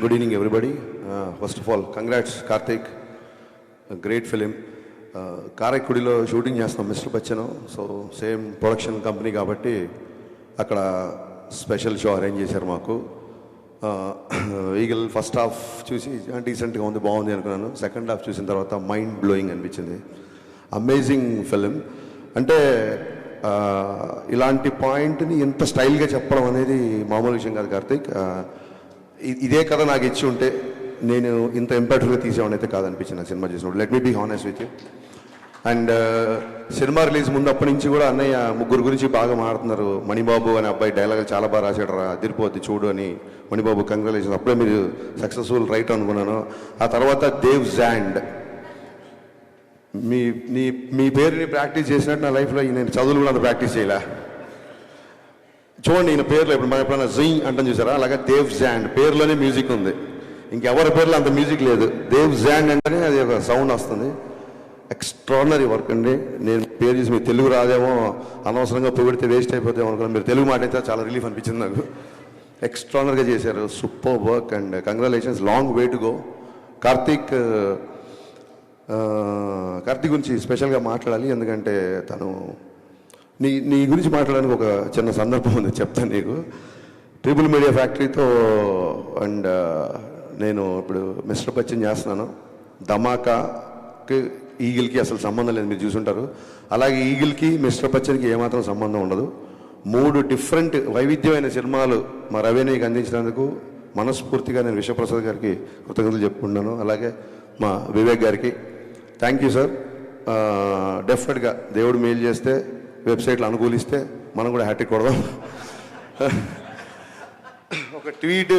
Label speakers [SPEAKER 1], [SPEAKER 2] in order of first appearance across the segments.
[SPEAKER 1] Good evening, everybody. First of all, congrats, Karthik. A great film. కారైక్కుడిలో shooting చేస్తాం mister Bachchan. So same production company కాబట్టి అక్కడ special show arrange చేశారు మాకు. Eagle first half చూసి డీసెంట్గా ఉంది, బాగుంది అనుకున్నాను. సెకండ్ హాఫ్ చూసిన తర్వాత మైండ్ బ్లోయింగ్ అనిపించింది. Amazing film. అంటే ఇలాంటి పాయింట్ని ఇంత స్టైల్గా చెప్పడం అనేది మామూలు విషయం కాదు కార్తీక్. ఇదే కథ నాకు ఇచ్చి ఉంటే నేను ఇంత ఇంపాక్ట్గా తీసేవాడిని అయితే కాదనిపించింది నాకు సినిమా చూసినప్పుడు. Let me be honest with you. And cinema release ముందు అప్పటి నుంచి కూడా అన్నయ్య ముగ్గురు గురించి బాగా మాట్లాడుతున్నారు. మణిబాబు అనే అబ్బాయి డైలాగులు చాలా బాగా రాశాడు రా, అదిరిపోద్ది చూడు అని. మణిబాబు కంగ్రాచులేషన్స్, అప్పుడే మీరు సక్సెస్ఫుల్ రైట్ అనుకున్నాను. ఆ తర్వాత దేవ్ జాండ్, మీ పేరుని ప్రాక్టీస్ చేసినట్టు నా లైఫ్లో నేను చదువులు కూడా అంత ప్రాక్టీస్ చేయలే. చూడండి ఈయన పేర్లో ఇప్పుడు మనం ఎప్పుడైనా జీ అంటాం చూసారా, అలాగే దేవ్ జాండ్ పేరులోనే మ్యూజిక్ ఉంది. ఇంకెవరి పేర్లో అంత మ్యూజిక్ లేదు. దేవ్ జాండ్ అంటేనే అది ఒక సౌండ్ వస్తుంది. ఎక్స్ట్రాడినరీ వర్క్ అండి. నేను పేరు చేసి మీరు తెలుగు రాదేమో, అనవసరంగా పొగిడితే వేస్ట్ అయిపోతామో అనుకున్నాను. మీరు తెలుగు మాట అయితే చాలా రిలీఫ్ అనిపించింది నాకు. ఎక్స్ట్రాడినరీగా చేశారు, super work and congratulations. Long way to go. Karthik గురించి స్పెషల్గా మాట్లాడాలి, ఎందుకంటే తను నీ గురించి మాట్లాడడానికి ఒక చిన్న సందర్భం ఉంది, చెప్తాను నీకు. ట్రిపుల్ మీడియా ఫ్యాక్టరీతో అండ్ నేను ఇప్పుడు మిస్టర్ బచ్చన్ చేస్తున్నాను. ధమాకాకి ఈగిల్కి అసలు సంబంధం లేదు, మీరు చూసుంటారు. అలాగే ఈగిల్కి మిస్టర్ బచ్చన్కి ఏమాత్రం సంబంధం ఉండదు. 3 డిఫరెంట్ వైవిధ్యమైన సినిమాలు మా రవినీకి అందించినందుకు మనస్ఫూర్తిగా నేను విశ్వప్రసాద్ గారికి కృతజ్ఞతలు చెప్పుకుంటున్నాను. అలాగే మా వివేక్ గారికి థ్యాంక్ యూ సార్. డెఫినెట్గా దేవుడు మెయిల్ చేస్తే, వెబ్సైట్లు అనుకూలిస్తే మనం కూడా హ్యాట్రిక్ కొడదాం. ఒక ట్వీట్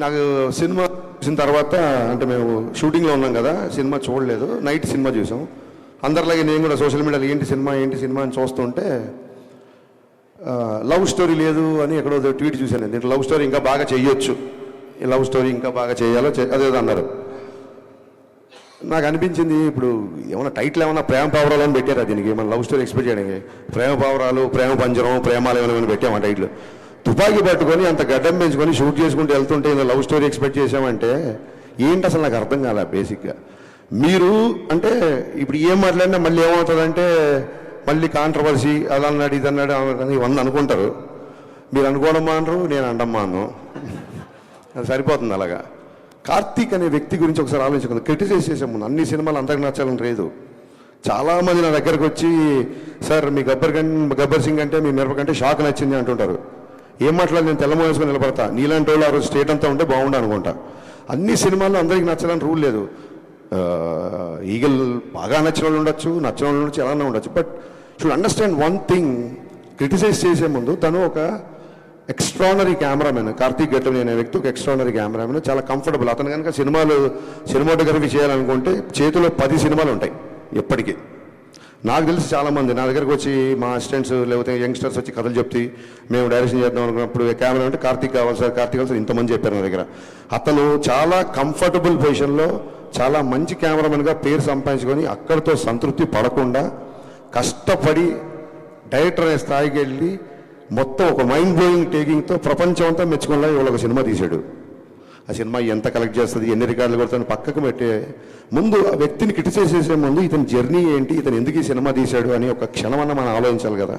[SPEAKER 1] నాకు సినిమా చూసిన తర్వాత, అంటే మేము షూటింగ్లో ఉన్నాం కదా, సినిమా చూడలేదు, నైట్ సినిమా చూసాం. అందరిలాగే నేను కూడా సోషల్ మీడియాలో ఏంటి సినిమా అని చూస్తుంటే లవ్ స్టోరీ లేదు అని ఎక్కడో ట్వీట్ చూశాను. దీంట్లో లవ్ స్టోరీ ఇంకా బాగా చేయొచ్చు, ఈ లవ్ స్టోరీ ఇంకా బాగా చేయాలో అదేదో అన్నారు. నాకు అనిపించింది ఇప్పుడు ఏమైనా టైటిల్ ఏమైనా ప్రేమ పావురాలు అని పెట్టారా దీనికి? మన లవ్ స్టోరీ ఎక్స్పెక్ట్ చేయడానికి ప్రేమ పావురాలు, ప్రేమ పంజరం, ప్రేమాలు ఏమైనా పెట్టామా టైటిల్? తుపాకీ పట్టుకొని అంత గడ్డం పెంచుకొని షూట్ చేసుకుంటూ వెళ్తుంటే ఇలా లవ్ స్టోరీ ఎక్స్పెక్ట్ చేసామంటే ఏంటి అసలు నాకు అర్థం కాలే బేసిక్గా. మీరు అంటే ఇప్పుడు ఏం మాట్లాడినా మళ్ళీ ఏమవుతుందంటే మళ్ళీ కాంట్రవర్సీ అలా అన్నాడు ఇది అన్నాడు ఇవన్నీ అనుకుంటారు. మీరు అనుకోవడం మానరు, నేను అండమ్మా అను, అది సరిపోతుంది. అలాగా కార్తీక్ అనే వ్యక్తి గురించి ఒకసారి ఆలోచించుకుంది. క్రిటిసైజ్ చేసే ముందు అన్ని సినిమాలు అందరికి నచ్చాలని లేదు. చాలామంది నా దగ్గరకు వచ్చి సార్ మీ గబ్బర్ సింగ్ అంటే మీ మిరప కంటే షాక్ నచ్చింది అంటుంటారు. ఏం మాట్లాడి నేను తెల్లమో వేసుకొని నిలబడతా. నీలాంటి వాళ్ళు ఆ రోజు స్టేట్ అంతా ఉంటే బాగుండు అనుకుంటా. అన్ని సినిమాల్లో అందరికి నచ్చాలని రూల్ లేదు. ఈగల్ బాగా నచ్చిన వాళ్ళు ఉండొచ్చు, నచ్చిన వాళ్ళు ఉండొచ్చు, ఎలానే ఉండొచ్చు. But should understand one thing, criticise చేసే ముందు తను ఒక ఎక్స్ట్రానరీ కెమెరామెన్. కార్తీక్ గెట్టం అనే వ్యక్తి ఒక ఎక్స్ట్రానరీ కెమెరామెన్, చాలా కంఫర్టబుల్. అతను కనుక సినిమాటోగ్రఫీ చేయాలనుకుంటే చేతిలో 10 సినిమాలు ఉంటాయి ఎప్పటికీ. నాకు తెలిసి చాలామంది నా దగ్గరకు వచ్చి మా అసిస్టెంట్స్ లేకపోతే యంగ్స్టర్స్ వచ్చి కథలు చెప్తే మేము డైరెక్షన్ చేద్దాం అనుకున్నప్పుడు కెమెరా అంటే కార్తీక్ కావాలి సార్, కార్తీక్ కావాలి సార్, ఇంతమంది చెప్పారు నా దగ్గర. అతను చాలా కంఫర్టబుల్ పొజిషన్లో చాలా మంచి కెమెరామెన్గా పేరు సంపాదించుకొని అక్కడితో సంతృప్తి పడకుండా కష్టపడి డైరెక్టర్ అనే స్థాయికి వెళ్ళి మొత్తం ఒక మైండ్ బ్లోయింగ్ టేకింగ్తో ప్రపంచం అంతా మెచ్చుకునేలా ఇవాళ ఒక సినిమా తీశాడు. ఆ సినిమా ఎంత కలెక్ట్ చేస్తుంది, ఎన్ని రికార్డులు కొడుతుంది పక్కకు పెట్టే ముందు ఆ వ్యక్తిని క్రిటిసైజ్ చేసే ముందు ఇతని జర్నీ ఏంటి, ఇతను ఎందుకు ఈ సినిమా తీశాడు అని ఒక క్షణమన్నా మనం ఆలోచించాలి కదా.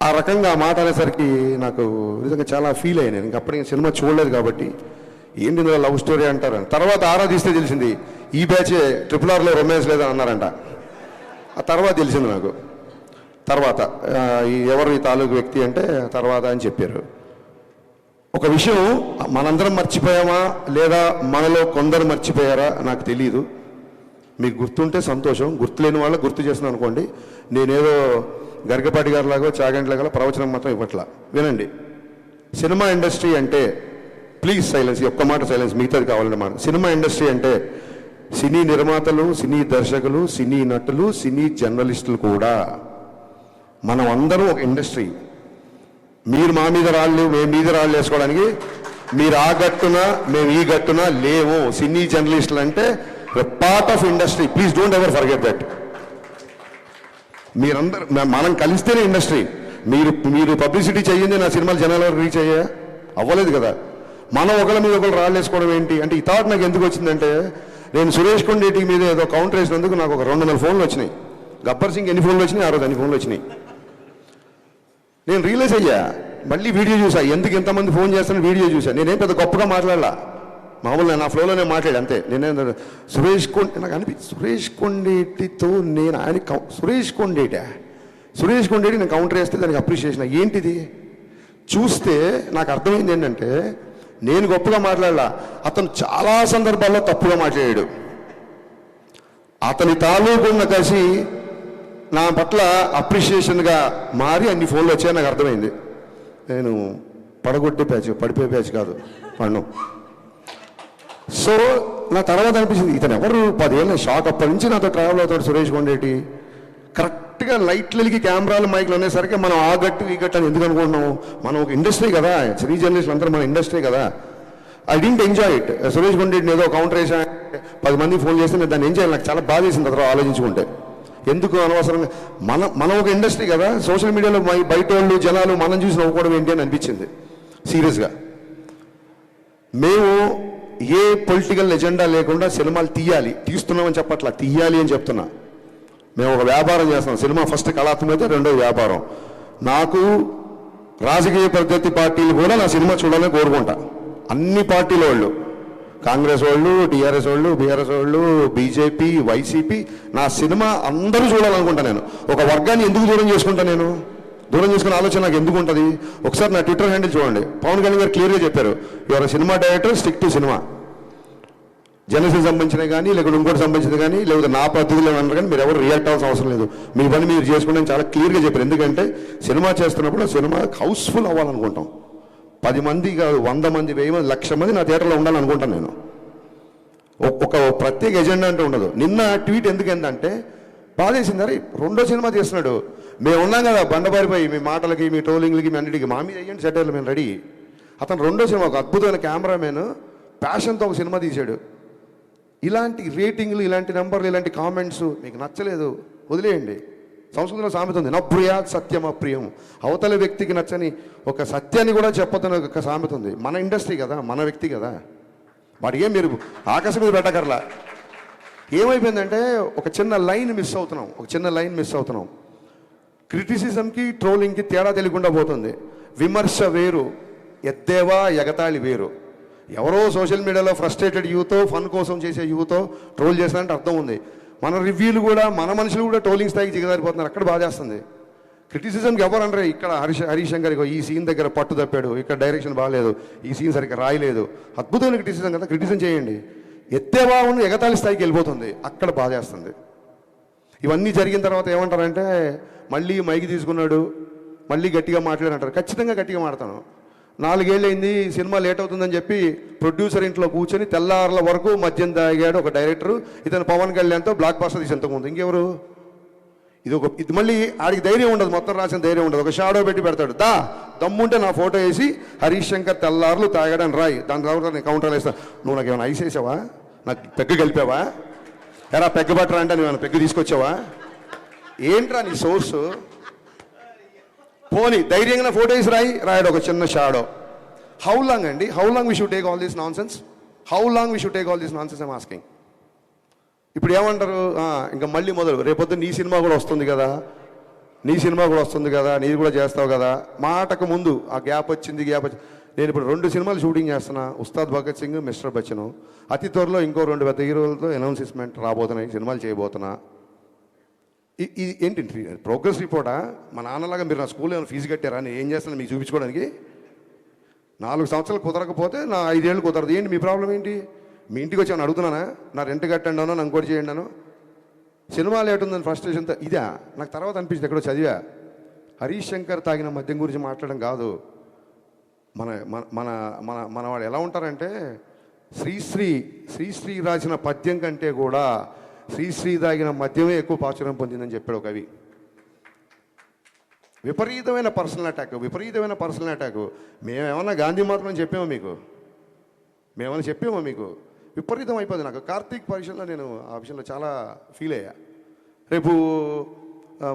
[SPEAKER 1] ఆ రకంగా ఆ మాట అనేసరికి నాకు నిజంగా చాలా ఫీల్ అయ్యాను. నేను అప్పటికి సినిమా చూడలేదు కాబట్టి ఏంటి ఇందులో లవ్ స్టోరీ అంటారు. తర్వాత ఆరాధిస్తే తెలిసింది ఈ బ్యాచే RRRలో రొమాన్స్ లేదని అన్నారంట. ఆ తర్వాత తెలిసింది నాకు. తర్వాత ఎవరు ఈ తాలూకు వ్యక్తి అంటే తర్వాత అని చెప్పారు. ఒక విషయం మనందరం మర్చిపోయామా లేదా మనలో కొందరు మర్చిపోయారా నాకు తెలియదు. మీకు గుర్తుంటే సంతోషం, గుర్తులేని వాళ్ళ గుర్తు చేస్తున్నాను అనుకోండి. నేనేదో గరికపాటి గారిలాగో చాగంటిలాగా ప్రవచనం మాత్రం ఇవ్వట్లా. వినండి, సినిమా ఇండస్ట్రీ అంటే ప్లీజ్ సైలెన్స్, ఒక్క మాట సైలెన్స్, మిగతాది కావాలంటే మాట. సినిమా ఇండస్ట్రీ అంటే సినీ నిర్మాతలు, సినీ దర్శకులు, సినీ నటులు, సినీ జర్నలిస్టులు కూడా మనం అందరం ఒక ఇండస్ట్రీ. మీరు మా మీద రాళ్ళు, మేము మీద రాళ్ళు వేసుకోవడానికి మీరు ఆ గట్టున మేము ఈ గట్టున లేవు. సినీ జర్నలిస్టులు అంటే part of industry. Please don't ever forget that. మీరందరూ మనం కలిస్తేనే ఇండస్ట్రీ. మీరు పబ్లిసిటీ చేయండి, నా సినిమాలు జనాల వరకు రీచ్ అయ్యా అవ్వలేదు కదా. మనం ఒకళ్ళ మీద ఒకళ్ళు రాళ్ళేసుకోవడం ఏంటి అంటే ఈ థాట్ నాకు ఎందుకు వచ్చిందంటే, నేను సురేష్ కొండేటి మీద ఏదో కౌంటర్ వేసినందుకు నాకు ఒక 200 ఫోన్లు వచ్చినాయి. గబ్బర్ సింగ్ ఎన్ని ఫోన్లు వచ్చినాయి, ఆ రోజు అన్ని ఫోన్లు వచ్చినాయి. నేను రియలైజ్ అయ్యా, మళ్ళీ వీడియో చూసా, ఎందుకు ఇంతమంది ఫోన్ చేస్తానని వీడియో చూసా. నేనేం పెద్ద గొప్పగా మాట్లాడలా, మామూలుగా నా ఫ్లోలోనే మాట్లాడి అంతే. నేనేం నాకు సురేష్ కొండేటితో నేను ఆయన సురేష్ కొండేటి నేను కౌంటర్ వేస్తే దానికి అప్రిషియేషన్ ఏంటిది చూస్తే నాకు అర్థమైంది ఏంటంటే, నేను గొప్పగా మాట్లాడలా, అతను చాలా సందర్భాల్లో తప్పుగా మాట్లాడాడు. అతని తాలూకున్న కసి నా పట్ల అప్రిషియేషన్గా మారి అన్ని ఫోన్లు వచ్చాయని నాకు అర్థమైంది. నేను పడగొట్టే ప్యాచ్, పడిపోయే ప్యాచ్ కాదు పన్ను. సో నా తర్వాత అనిపించింది, ఇతను ఎవరు 10 ఏళ్ళ షాక్. అప్పటి నుంచి నాతో ట్రావెల్ అవుతాడు సురేష్ కొండేటి. కరెక్ట్గా లైట్లకి కెమెరాలు మైక్లు అనేసరికి మనం ఆ గట్టు ఈ గట్టు అని ఎందుకు అనుకుంటున్నాము, మనం ఒక ఇండస్ట్రీ కదా, శ్రీ జర్నలిస్టులు అందరూ మన ఇండస్ట్రీ కదా. I didn't enjoy it. Suresh కొండేటిని ఏదో కౌంటర్ వేసా 10 మంది ఫోన్ చేస్తే నేను దాన్ని ఎంజాయ్, నాకు చాలా బాధ వేసింది తర్వాత ఆలోచించుకుంటే. ఎందుకు అనవసరంగా మనం ఒక ఇండస్ట్రీ కదా, సోషల్ మీడియాలో బయట వాళ్ళు జనాలు మనం చూసి నవ్వుకోవడం ఏంటి అని అనిపించింది సీరియస్గా. మేము ఏ పొలిటికల్ ఎజెండా లేకుండా సినిమాలు తీస్తున్నామని చెప్పట్లా, తీయాలి అని చెప్తున్నా. మేము ఒక వ్యాపారం చేస్తాం. సినిమా ఫస్ట్ కళాత్మకత, రెండో వ్యాపారం. నాకు రాజకీయ పద్ధతి పార్టీలు కూడా నా సినిమా చూడాలని కోరుకుంటా. అన్ని పార్టీల వాళ్ళు, కాంగ్రెస్ వాళ్ళు, టీఆర్ఎస్ వాళ్ళు, బీఆర్ఎస్ వాళ్ళు, బీజేపీ, వైసీపీ, నా సినిమా అందరూ చూడాలనుకుంటా. నేను ఒక వర్గాన్ని ఎందుకు దూరం చేసుకుంటా, నేను దూరం చేసుకునే ఆలోచన నాకు ఎందుకు ఉంటుంది. ఒకసారి నా ట్విట్టర్ హ్యాండిల్ చూడండి, పవన్ కళ్యాణ్ గారు క్లియర్గా చెప్పారు, your cinema director, stick to cinema. Janasena సంబంధించినవి కానీ, లేకపోతే ఇంకోటి సంబంధించినవి కానీ, లేకపోతే నా పద్ధతిలో ఏమన్నారు కానీ మీరు ఎవరు రియాక్ట్ అవ్వాల్సిన అవసరం లేదు, మీ పని మీరు చేసుకుంటే చాలా క్లియర్గా చెప్పారు. ఎందుకంటే సినిమా చేస్తున్నప్పుడు సినిమా హౌస్ఫుల్ అవ్వాలనుకుంటాం. 10 మంది కాదు, 100 మంది, 1000 మంది, 1,00,000 మంది నా థియేటర్లో ఉండాలనుకుంటాను నేను. ఒక ప్రత్యేక ఎజెండా అంటే ఉండదు. నిన్న ట్వీట్ ఎందుకంటే బాధేసింది, అరే రెండో సినిమా చేస్తున్నాడు, మేము ఉన్నాం కదా బండబారిపోయి మీ మాటలకి, మీ ట్రోలింగ్లకి, మీ అన్నిటికీ మా మీద అయ్యండి సెటర్లు, మేము రెడీ. అతను రెండో సినిమా, ఒక అద్భుతమైన కెమెరామెన్ ప్యాషన్తో ఒక సినిమా తీశాడు. ఇలాంటి రేటింగ్లు, ఇలాంటి నెంబర్లు, ఇలాంటి కామెంట్స్ మీకు నచ్చలేదు వదిలేయండి. సంస్కృతిలో సామెత ఉంది, నప్రియాత్ సత్యం అప్రియం. అవతల వ్యక్తికి నచ్చని ఒక సత్యాన్ని కూడా చెప్పొద్దని ఒక సామెత ఉంది. మన ఇండస్ట్రీ కదా, మన వ్యక్తి కదా, వాడికి ఏం మీరు ఆకాశం మీద పెట్టకర్లా. ఏమైపోయిందంటే ఒక చిన్న లైన్ మిస్ అవుతున్నాం. క్రిటిసిజంకి, ట్రోలింగ్కి తేడా తెలియకుండా పోతుంది. విమర్శ వేరు, ఎద్దేవా ఎగతాళి వేరు. ఎవరో సోషల్ మీడియాలో ఫ్రస్ట్రేటెడ్ యూతో, ఫన్ కోసం చేసే యూతో ట్రోల్ చేస్తారంటే అర్థం ఉంది. మన రివ్యూలు కూడా, మన మనుషులు కూడా ట్రోలింగ్ స్థాయికి దిగజారిపోతున్నారు. అక్కడ బాధ చేస్తుంది. క్రిటిసిజంకి ఎవరు అనరే, ఇక్కడ హరీష్ శంకర్ ఈ సీన్ దగ్గర పట్టు తప్పాడు, ఇక్కడ డైరెక్షన్ బాగాలేదు, ఈ సీన్ సరిగ్గా రాయలేదు. అద్భుతమైన క్రిటిసిజం కదా, క్రిటిసిజం చేయండి. ఎత్తేవా ఉన్న ఎగతాళి స్థాయికి వెళ్ళిపోతుంది, అక్కడ బాధ చేస్తుంది. ఇవన్నీ జరిగిన తర్వాత ఏమంటారంటే, మళ్ళీ మైకి తీసుకున్నాడు, మళ్ళీ గట్టిగా మాట్లాడంటారు. ఖచ్చితంగా గట్టిగా మాడతాను. 4 ఏళ్ళు అయింది, సినిమా లేట్ అవుతుందని చెప్పి ప్రొడ్యూసర్ ఇంట్లో కూర్చొని తెల్లారుల వరకు మద్యం తాగాడు ఒక డైరెక్టర్. ఇతను పవన్ కళ్యాణ్తో బ్లాక్ బస్టర్ తీసి ఎంతకు ముందు ఇంకెవరు. ఇది మళ్ళీ ఆడికి ధైర్యం ఉండదు, మొత్తం రాసిన ధైర్యం ఉండదు. ఒక షాడో పెట్టి పెడతాడు, దమ్ముంటే నా ఫోటో వేసి హరీష్ శంకర్ తెల్లారులు తాగాడని రాయి, దాని తర్వాత నేను కౌంటర్లు వేస్తాను. నువ్వు నాకు ఏమైనా ఐస్ వేసావా, నాకు పెగ్గు కలిపావా, ఎరా పెగ్గు పట్టరా అంటే నువ్వు పెగ్గు తీసుకొచ్చావా, ఏంట్రా నీ సోర్సు. పోనీ ధైర్యంగా ఫోటో వేసి రాయడు ఒక చిన్న shadow. How long we should take all this non sense I'm asking. ఇప్పుడు ఏమంటారు, ఇంకా మళ్ళీ మొదలు, రేపొద్దు నీ సినిమా కూడా వస్తుంది కదా, నీది కూడా చేస్తావు కదా. మాటకు ముందు ఆ గ్యాప్ వచ్చింది. నేను ఇప్పుడు 2 సినిమాలు షూటింగ్ చేస్తున్నా, ఉస్తాద్ భగత్ సింగ్, మిస్టర్ బచ్చన్. అతి త్వరలో ఇంకో 2 పెద్ద హీరోలతో అనౌన్స్మెంట్ రాబోతున్నాయి, సినిమాలు చేయబోతున్నా. ఇది ఏంటి ప్రోగ్రెస్ రిపోర్టా? మా నాన్నలాగా మీరు నా స్కూల్లో ఏమైనా ఫీజు కట్టారా, నేను ఏం చేస్తాను మీకు చూపించుకోవడానికి? 4 సంవత్సరాలు కుదరకపోతే నా 5 ఏళ్ళు కుదరదు. ఏంటి మీ ప్రాబ్లం ఏంటి? మీ ఇంటికి వచ్చి ఏమైనా అడుగుతున్నానా, నా రెంట్ కట్టండి అను, నా ఇంకోటి చేయండి అను. సినిమా లేట్ ఉందని ఫ్రస్ట్రేషన్తో ఇదా. నాకు తర్వాత అనిపించింది, ఎక్కడో చదివా, హరీష్ శంకర్ తాగిన మద్యం గురించి మాట్లాడడం కాదు. మన మన మన మన వాడు ఎలా ఉంటారంటే, శ్రీశ్రీ రాసిన పద్యం కంటే కూడా శ్రీశ్రీ తాగిన మద్యమే ఎక్కువ ప్రాచుర్యం పొందిందని చెప్పాడు ఒక కవి. విపరీతమైన పర్సనల్ అటాక్. మేమేమన్నా గాంధీ మాత్రం చెప్పామో మీకు? విపరీతం అయిపోయింది. నాకు కార్తీక్ పరీక్షలో నేను ఆ విషయంలో చాలా ఫీల్ అయ్యా. రేపు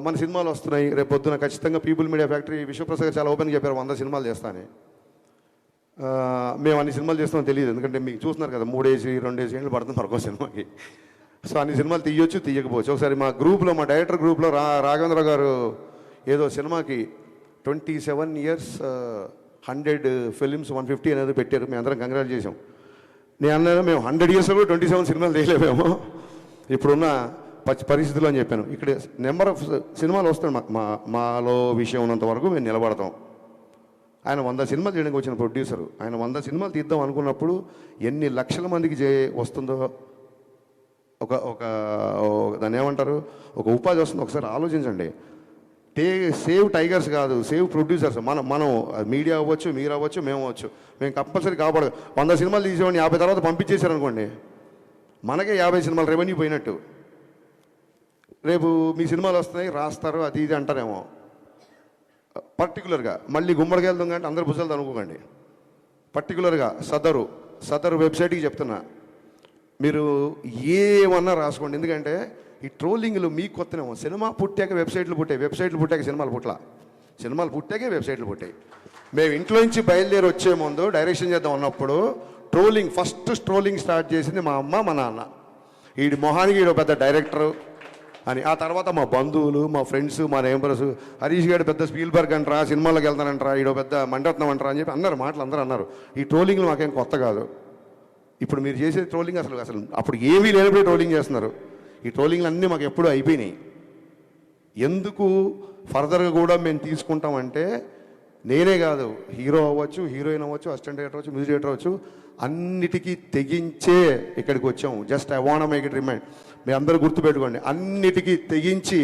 [SPEAKER 1] మన సినిమాలు వస్తున్నాయి, రేపు పొద్దున ఖచ్చితంగా పీపుల్ మీడియా ఫ్యాక్టరీ విశ్వప్రసాద్ చాలా ఓపెన్గా చెప్పారు 100 సినిమాలు చేస్తానని. మేము అన్ని సినిమాలు చేస్తామో తెలియదు, ఎందుకంటే మీకు చూస్తున్నారు కదా 3 ఏళ్ళు పడుతుంది మరొక సినిమాకి. సో అన్ని సినిమాలు తీయొచ్చు తీయకపోవచ్చు. ఒకసారి మా గ్రూప్లో, మా డైరెక్టర్ గ్రూప్లో రాఘవేంద్ర గారు ఏదో సినిమాకి 27 years 100 films 150 అనేది పెట్టారు. మేము అందరం కంగ్రాట్ చేసాం. నేను అన్నాను మేము 100 yearsలో కూడా 27 సినిమాలు తీయలేమేమో ఇప్పుడున్న పరిస్థితుల్లో అని చెప్పాను. ఇక్కడ నెంబర్ ఆఫ్ సినిమాలు వస్తాయి. మాలో విషయం ఉన్నంత వరకు మేము నిలబడతాం. ఆయన 100 సినిమాలు చేయడానికి వచ్చిన ప్రొడ్యూసరు. ఆయన 100 సినిమాలు తీద్దాం అనుకున్నప్పుడు ఎన్ని లక్షల మందికి వస్తుందో, ఒక దాన్ని ఏమంటారు, ఒక ఉపాధి వస్తుంది. ఒకసారి ఆలోచించండి. సేవ్ టైగర్స్ కాదు, సేవ్ ప్రొడ్యూసర్స్. మనం మీడియా అవ్వచ్చు, మీరు అవ్వచ్చు, మేము అవ్వచ్చు. మేము కంపల్సరీ కాపాడు. 100 సినిమాలు తీసేవాడిని 50 తర్వాత పంపించేశారు అనుకోండి, మనకే 50 సినిమాలు రెవెన్యూ పోయినట్టు. రేపు మీ సినిమాలు వస్తాయి, రాస్తారు, అది ఇది అంటారేమో. పర్టికులర్గా మళ్ళీ గుమ్మడికి వెళ్దాం కంటే అందరు భుజాలు అనుకోకండి. పర్టికులర్గా సదరు వెబ్సైట్కి చెప్తున్నా, మీరు ఏమన్నా రాసుకోండి. ఎందుకంటే ఈ ట్రోలింగ్లు మీకు కొత్తనేమో. సినిమా పుట్టాక వెబ్సైట్లు పుట్టాక సినిమాలు పుట్టాకే వెబ్సైట్లు పుట్టాయి. మేము ఇంట్లో నుంచి బయలుదేరి వచ్చే ముందు డైరెక్షన్ చేద్దాం అన్నప్పుడు ఫస్ట్ ట్రోలింగ్ స్టార్ట్ చేసింది మా అమ్మ, మా నాన్న. వీడి మొహానికి వీడు పెద్ద డైరెక్టరు అని. ఆ తర్వాత మా బంధువులు, మా ఫ్రెండ్స్, మా నేబర్స్, హరీష్ గారు పెద్ద స్పీల్బర్గ్ అంటారా, సినిమాలకు వెళ్తానంటారా, ఈడో పెద్ద మండరత్నం అంటారా అని చెప్పి అందరూ అన్నారు. ఈ ట్రోలింగ్లు మాకేం కొత్త కాదు. ఇప్పుడు మీరు చేసే ట్రోలింగ్ అసలు అప్పుడు ఏమీ లేనప్పుడే ట్రోలింగ్ చేస్తున్నారు. ఈ ట్రోలింగ్లు అన్నీ మాకు ఎప్పుడూ అయిపోయినాయి. ఎందుకు ఫర్దర్గా కూడా మేము తీసుకుంటామంటే, నేనే కాదు, హీరో అవ్వచ్చు, హీరోయిన్ అవ్వచ్చు, అసిస్టెంట్ డైరెక్టర్ అవ్వచ్చు, మ్యూజిక్ డైరెక్టర్ అవ్వచ్చు, అన్నిటికీ తెగించే ఇక్కడికి వచ్చాము. Just I want make it remind. మీ అందరూ గుర్తుపెట్టుకోండి, అన్నిటికీ తెగించి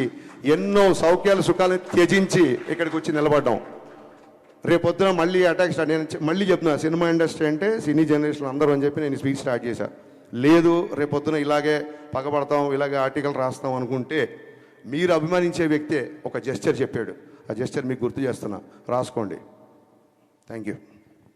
[SPEAKER 1] ఎన్నో సౌఖ్యాలు సుఖాలు త్యజించి ఇక్కడికి వచ్చి నిలబడ్డాం. రేపొద్దున మళ్ళీ అటాక్ స్టార్ట్. నేను మళ్ళీ చెప్తున్నా, సినిమా ఇండస్ట్రీ అంటే సినీ జనరేషన్ అందరూ అని చెప్పి నేను స్పీచ్ స్టార్ట్ చేశాను. లేదు రేపొద్దున ఇలాగే పగబడతాం, ఇలాగే ఆర్టికల్ రాస్తాం అనుకుంటే, మీరు అభిమానించే వ్యక్తే ఒక జెస్చర్ చెప్పాడు. ఆ జెస్చర్ మీకు గుర్తు చేస్తున్నా, రాసుకోండి. Thank you.